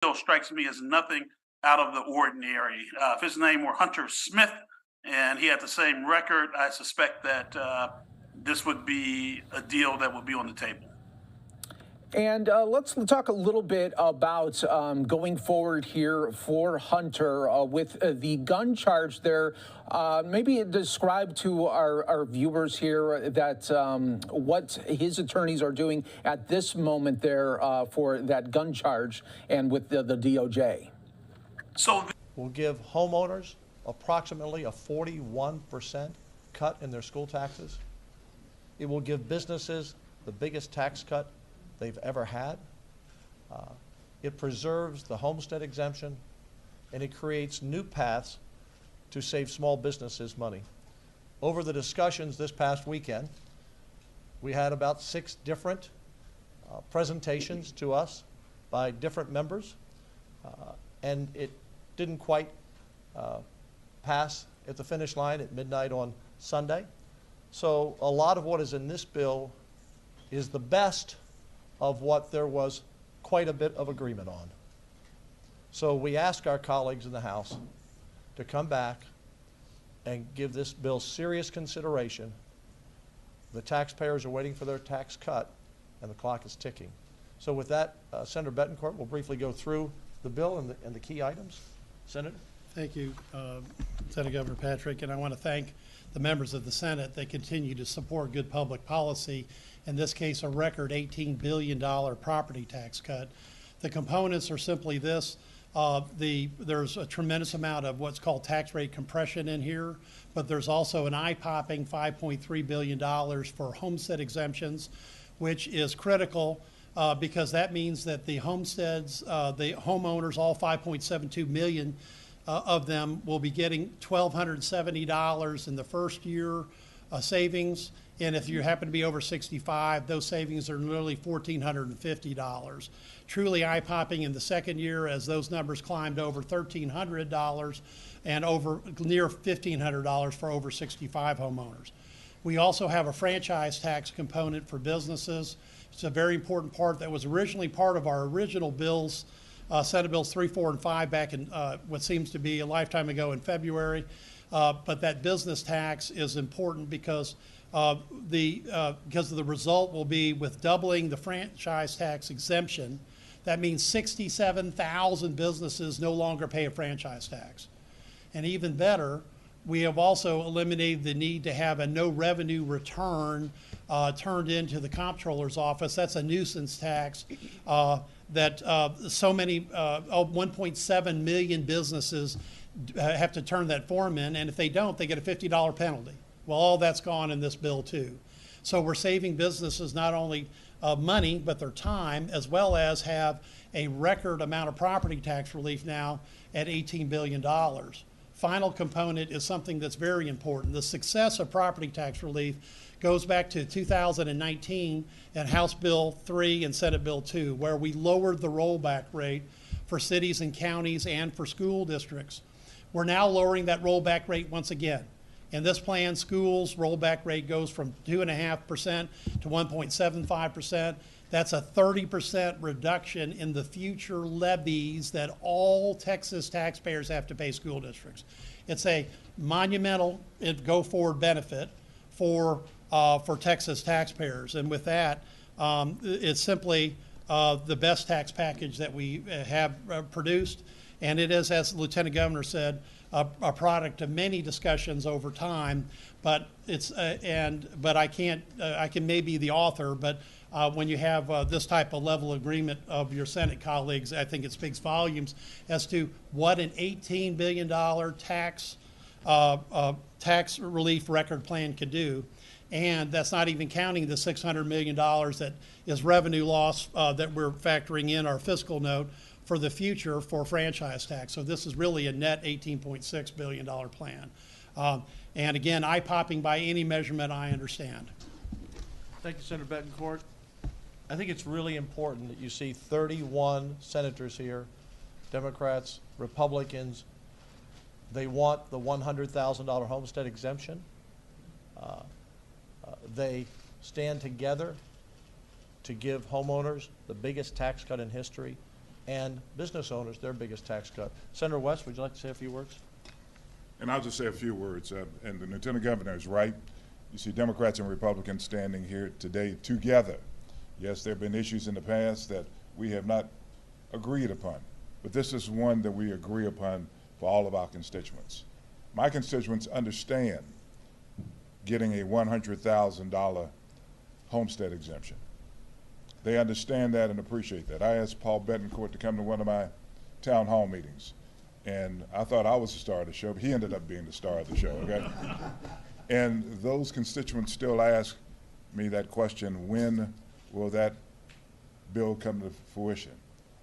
still strikes me as nothing out of the ordinary. If his name were Hunter Smith and he had the same record, I suspect that this would be a deal that would be on the table. And let's talk a little bit about going forward here for Hunter with the gun charge there. Maybe describe to our viewers here that what his attorneys are doing at this moment there for that gun charge and with the DOJ. So Will give homeowners approximately a 41% cut in their school taxes. It will give businesses the biggest tax cut they've ever had. It preserves the homestead exemption, and it creates new paths to save small businesses money. Over the discussions this past weekend, we had about 6 different presentations to us by different members, and it didn't quite pass at the finish line at midnight on Sunday. So a lot of what is in this bill is the best of what there was quite a bit of agreement on. So we ask our colleagues in the House to come back and give this bill serious consideration. The taxpayers are waiting for their tax cut, and the clock is ticking. So with that, Senator Betancourt will briefly go through the bill and the key items. Senator? Thank you, Senate Governor Patrick, and I want to thank the members of the Senate that continue to support good public policy, in this case a record $18 billion property tax cut. The components are simply this. There's a tremendous amount of what's called tax rate compression in here, but there's also an eye-popping $5.3 billion for homestead exemptions, which is critical because that means that the homesteads, the homeowners, all 5.72 million of them will be getting $1,270 in the first year savings. And if you happen to be over 65, those savings are nearly $1,450. Truly eye-popping in the second year as those numbers climbed over $1,300 and over near $1,500 for over 65 homeowners. We also have a franchise tax component for businesses. It's a very important part that was originally part of our original bills, Senate Bills 3, 4, and 5 back in what seems to be a lifetime ago in February. But that business tax is important because of the result will be with doubling the franchise tax exemption. That means 67,000 businesses no longer pay a franchise tax. And even better, we have also eliminated the need to have a no revenue return turned into the comptroller's office. That's a nuisance tax that so many, 1.7 million businesses have to turn that form in, and if they don't, they get a $50 penalty. Well, all that's gone in this bill too. So we're saving businesses not only money, but their time, as well as have a record amount of property tax relief now at $18 billion. Final component is something that's very important. The success of property tax relief goes back to 2019 and House Bill 3 and Senate Bill 2, where we lowered the rollback rate for cities and counties and for school districts. We're now lowering that rollback rate once again. In this plan, schools' rollback rate goes from 2.5% to 1.75%. That's a 30% reduction in the future levies that all Texas taxpayers have to pay school districts. It's a monumental go-forward benefit for Texas taxpayers. And with that, it's simply the best tax package that we have produced. And it is, as the Lieutenant Governor said, a product of many discussions over time. But it's but I can maybe the author, but when you have this type of level of agreement of your Senate colleagues, I think it speaks volumes as to what an $18 billion tax relief record plan could do. And that's not even counting the $600 million that is revenue loss that we're factoring in our fiscal note for the future for franchise tax. So this is really a net $18.6 billion plan. And again, eye-popping by any measurement I understand. Thank you, Senator Betancourt. I think it's really important that you see 31 senators here, Democrats, Republicans. They want the $100,000 homestead exemption. They stand together to give homeowners the biggest tax cut in history. and business owners their biggest tax cut. Senator West, would you like to say a few words? And I'll just say a few words. And the Lieutenant Governor is right. You see Democrats and Republicans standing here today together. Yes, there have been issues in the past that we have not agreed upon, but this is one that we agree upon for all of our constituents. My constituents understand getting a $100,000 homestead exemption. They understand that and appreciate that. I asked Paul Betancourt to come to one of my town hall meetings, and I thought I was the star of the show, but he ended up being the star of the show, okay? And those constituents still ask me that question, when will that bill come to fruition?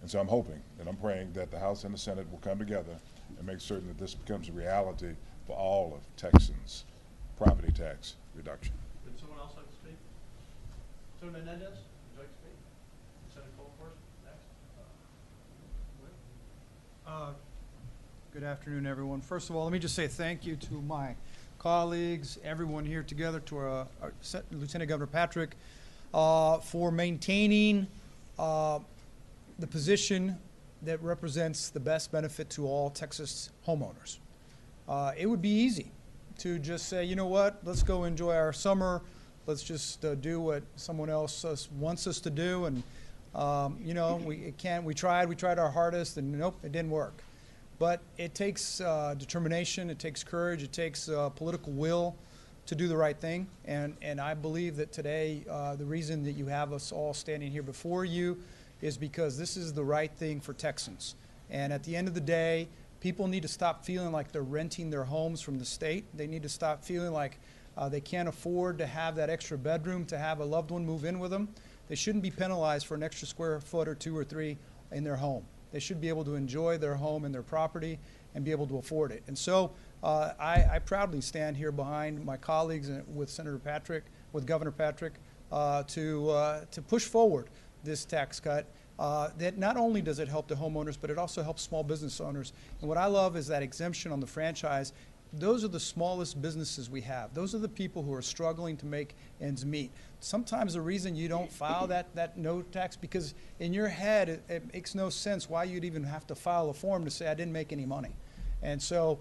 And so I'm hoping and I'm praying that the House and the Senate will come together and make certain that this becomes a reality for all of Texans' property tax reduction. Would someone else like to speak? Senator Menendez, would you like to speak? Senator Colford, next. Good afternoon, everyone. First of all, let me just say thank you to my colleagues, everyone here together, to our Lieutenant Governor Patrick, for maintaining the position that represents the best benefit to all Texas homeowners. It would be easy to just say, you know what, let's go enjoy our summer. Let's just do what someone else wants us to do. And, you know, we tried our hardest, and nope, it didn't work. But it takes determination, it takes courage, it takes political will to do the right thing. And I believe that today, the reason that you have us all standing here before you is because this is the right thing for Texans. And at the end of the day, people need to stop feeling like they're renting their homes from the state. They need to stop feeling like they can't afford to have that extra bedroom to have a loved one move in with them. They shouldn't be penalized for an extra square foot or 2 or 3 in their home. They should be able to enjoy their home and their property and be able to afford it. And so I proudly stand here behind my colleagues and with Senator Patrick, with Governor Patrick, to push forward this tax cut. That not only does it help the homeowners, but it also helps small business owners. And what I love is that exemption on the franchise. Those are the smallest businesses we have. Those are the people who are struggling to make ends meet. Sometimes the reason you don't file that no tax, because in your head it makes no sense why you'd even have to file a form to say I didn't make any money. And so,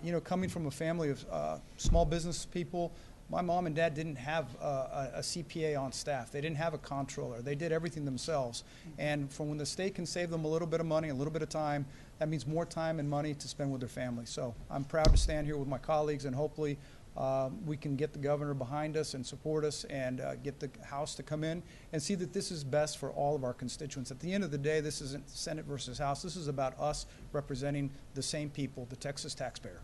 you know, coming from a family of small business people, my mom and dad didn't have a CPA on staff. They didn't have a comptroller. They did everything themselves. And from when the state can save them a little bit of money, a little bit of time, that means more time and money to spend with their family. So I'm proud to stand here with my colleagues, and hopefully we can get the governor behind us and support us, and get the House to come in and see that this is best for all of our constituents. At the end of the day, this isn't Senate versus House. This is about us representing the same people, the Texas taxpayer.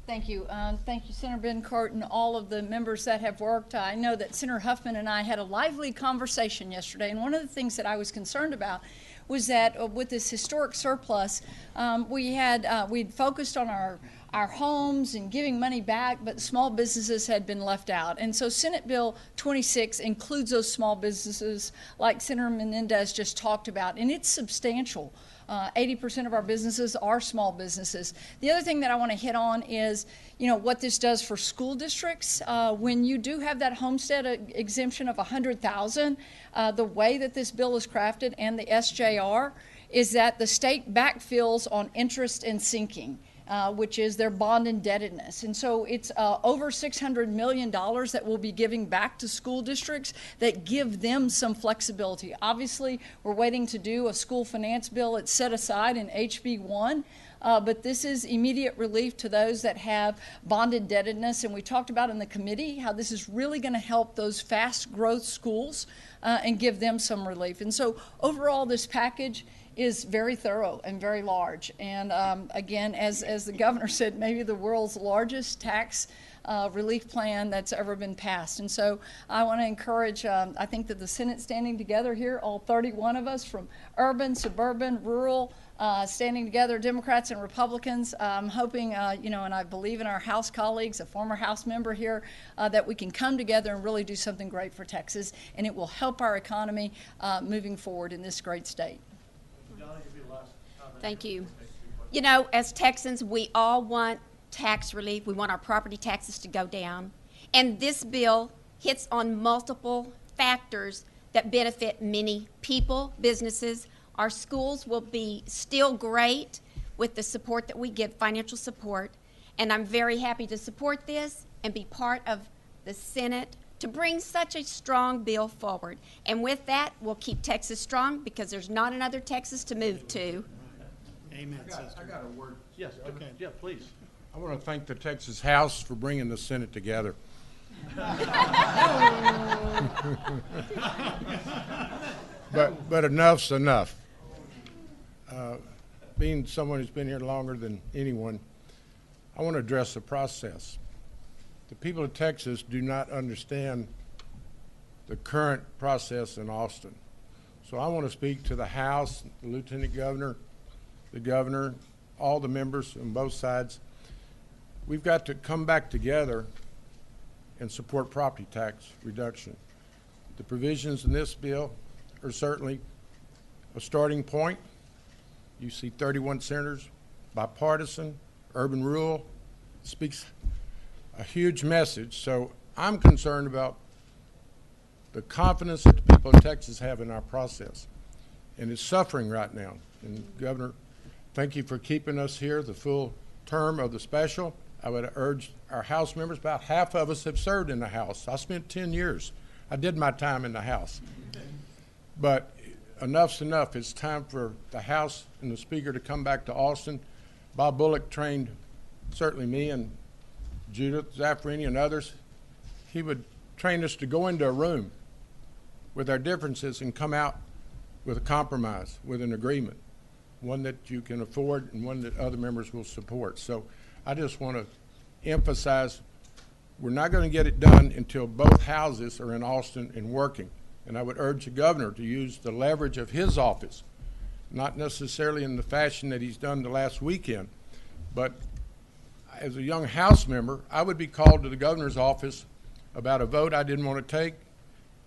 Thank you. Thank you, Senator Betancourt, and all of the members that have worked. I know that Senator Huffman and I had a lively conversation yesterday, and one of the things that I was concerned about was that with this historic surplus, we'd focused on our homes and giving money back, but small businesses had been left out. And so Senate Bill 26 includes those small businesses like Senator Menendez just talked about, and it's substantial. 80% of our businesses are small businesses. The other thing that I want to hit on is, you know, what this does for school districts. When you do have that homestead exemption of $100,000, the way that this bill is crafted and the SJR is that the state backfills on interest and sinking. Which is their bond indebtedness. And so it's over $600 million that we'll be giving back to school districts that give them some flexibility. Obviously, we're waiting to do a school finance bill. It's set aside in HB 1. But this is immediate relief to those that have bond indebtedness. And we talked about in the committee how this is really going to help those fast growth schools and give them some relief. And so overall, this package is very thorough and very large. And again, as the governor said, maybe the world's largest tax relief plan that's ever been passed. And so I want to encourage, I think that the Senate standing together here, all 31 of us from urban, suburban, rural, standing together, Democrats and Republicans. I'm hoping, you know, and I believe in our House colleagues, a former House member here, that we can come together and really do something great for Texas, and it will help our economy moving forward in this great state. Thank you. You know, as Texans, we all want tax relief. We want our property taxes to go down. And this bill hits on multiple factors that benefit many people, businesses. Our schools will be still great with the support that we give, financial support. And I'm very happy to support this and be part of the Senate to bring such a strong bill forward. And with that, we'll keep Texas strong because there's not another Texas to move to. Amen, sister. I got a word. Yes, Okay. yeah, please. I want to thank the Texas House for bringing the Senate together. But enough's enough. Being someone who's been here longer than anyone, I want to address the process. The people of Texas do not understand the current process in Austin. So I want to speak to the House, the Lieutenant Governor, the Governor, all the members on both sides. We've got to come back together and support property tax reduction. The provisions in this bill are certainly a starting point. You see 31 senators, bipartisan, urban rural, speaks a huge message. So I'm concerned about the confidence that the people of Texas have in our process. And it's suffering right now. And Governor, thank you for keeping us here the full term of the special. I would urge our House members, about half of us have served in the House. I spent 10 years. I did my time in the House. But enough's enough. It's time for the House and the Speaker to come back to Austin. Bob Bullock trained certainly me and Judith Zaffarini and others. He would train us to go into a room with our differences and come out with a compromise, with an agreement, one that you can afford and one that other members will support. So I just want to emphasize we're not going to get it done until both houses are in Austin and working. And I would urge the governor to use the leverage of his office, not necessarily in the fashion that he's done the last weekend, but as a young House member, I would be called to the governor's office about a vote I didn't want to take.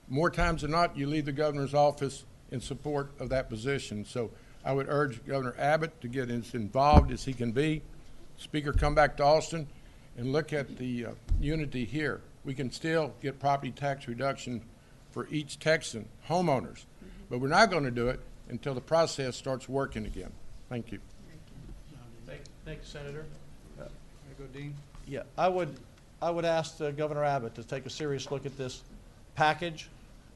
More times than not, you leave the governor's office in support of that position. So I would urge Governor Abbott to get as involved as he can be. Speaker, come back to Austin and look at the unity here. We can still get property tax reduction for each Texan homeowners, but we're not going to do it until the process starts working again. Thank you. Thank you, Senator. There you go, Dean. Yeah, I would ask Governor Abbott to take a serious look at this package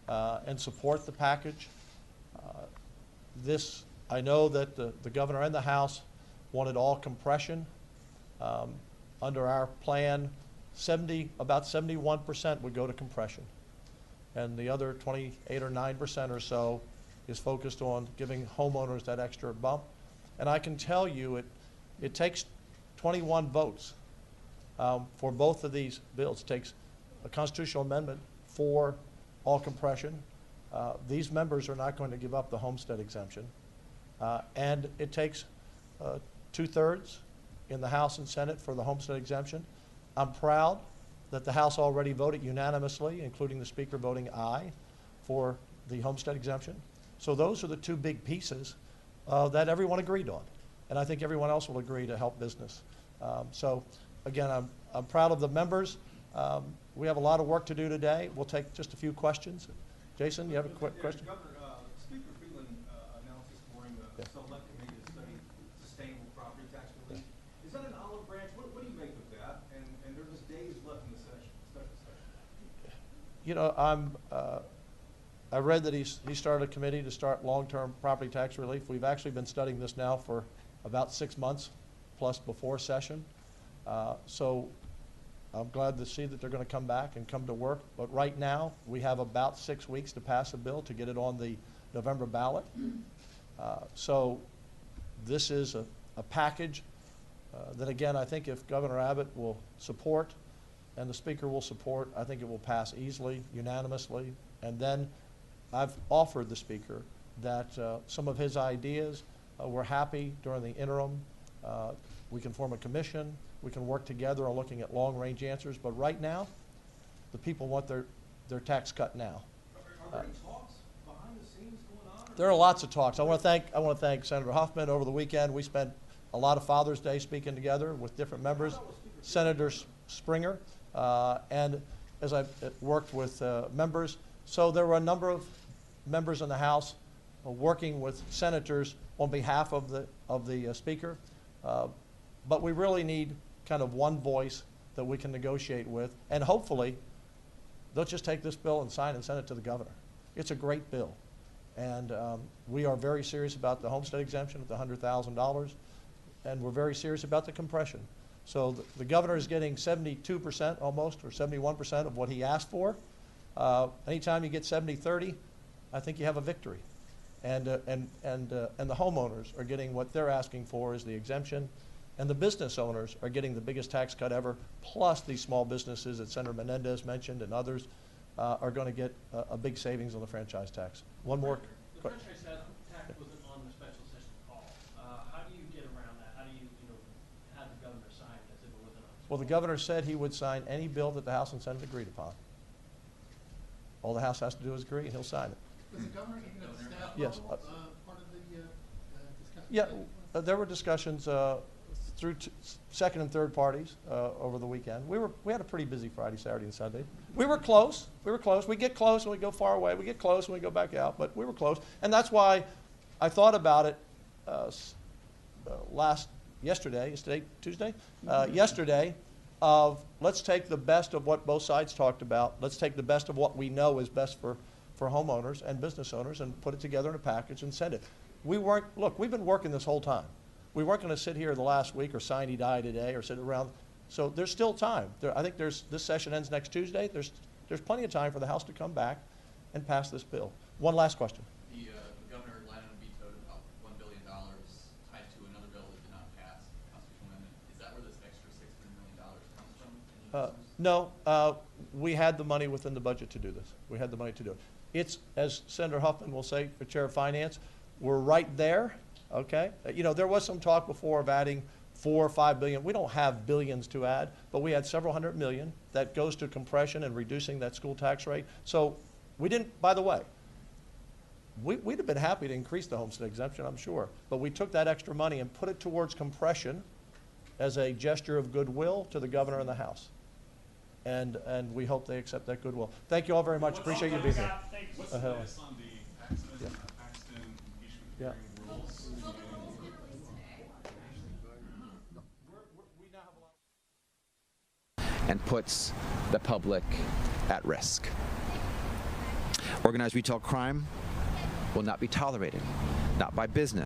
and support the package. I know that the governor and the House wanted all compression. Under our plan, about 71% would go to compression. And the other 28 or 9% or so is focused on giving homeowners that extra bump. And I can tell you it takes 21 votes for both of these bills. It takes a constitutional amendment for all compression. These members are not going to give up the homestead exemption. And it takes 2/3 in the House and Senate for the homestead exemption. I'm proud that the House already voted unanimously, including the Speaker voting aye, for the homestead exemption. So those are the two big pieces that everyone agreed on. And I think everyone else will agree to help business. So again, I'm proud of the members. We have a lot of work to do today. We'll take just a few questions. Jason, you have a quick question? Governor, Speaker Freeland announced this morning a select committee to study sustainable property tax relief. Is that an olive branch? What do you make of that? And there's just days left in the session, special session. You know, I read that he started a committee to start long-term property tax relief. We've actually been studying this now for about 6 months plus before session. So I'm glad to see that they're going to come back and come to work. But right now, we have about 6 weeks to pass a bill to get it on the November ballot. So this is a package that, again, I think if Governor Abbott will support and the Speaker will support, I think it will pass easily, unanimously. And then I've offered the Speaker that some of his ideas, we're happy during the interim. We can form a commission. We can work together on looking at long-range answers. But right now, the people want their tax cut now. Are there any talks behind the scenes going on? There are lots of talks. I want to thank Senator Huffman. Over the weekend, we spent a lot of Father's Day speaking together with different members. Senator Springer, and as I worked with members. So there were a number of members in the House working with senators on behalf of the Speaker. But we really need kind of one voice that we can negotiate with, and hopefully they'll just take this bill and sign and send it to the governor. It's a great bill, and we are very serious about the homestead exemption at the $100,000, and we're very serious about the compression. So the governor is getting 72% almost, or 71% of what he asked for. Anytime you get 70-30, I think you have a victory. And the homeowners are getting what they're asking for is the exemption, and the business owners are getting the biggest tax cut ever, plus these small businesses that Senator Menendez mentioned and others are going to get a big savings on the franchise tax. One more. The franchise tax wasn't on the special session call. How do you get around that? How do you, have the governor sign it as if it wasn't on? Well, the governor said he would sign any bill that the House and Senate agreed upon. All the House has to do is agree, and he'll sign it. Was the governor even at the staff Yes. level part of the discussion? Yeah, there were discussions through second and third parties over the weekend. We had a pretty busy Friday, Saturday, and Sunday. We were close. We get close and we go far away. We get close and we go back out, but we were close. And that's why I thought about it yesterday. Is today Tuesday? Yesterday, of let's take the best of what both sides talked about. Let's take the best of what we know is best for homeowners and business owners and put it together in a package and send it. Look, we've been working this whole time. We weren't going to sit here the last week or sine die today or sit around. So there's still time. I think this session ends next Tuesday. There's plenty of time for the House to come back and pass this bill. One last question. The governor lied on a veto about $1 billion tied to another bill that did not pass, constitutional amendment. Is that where this extra $600 million comes from? No, we had the money within the budget to do this. We had the money to do it. It's, as Senator Huffman will say, for Chair of Finance, we're right there, okay? There was some talk before of adding $4 or $5 billion. We don't have billions to add, but we had several hundred million that goes to compression and reducing that school tax rate. So we didn't, by the way, we'd have been happy to increase the homestead exemption, I'm sure, but we took that extra money and put it towards compression as a gesture of goodwill to the governor and the House. And we hope they accept that goodwill. Thank you all very much. Appreciate you being here. What's the latest on the Paxton impeachment hearing rules? And puts the public at risk. Organized retail crime will not be tolerated, not by business.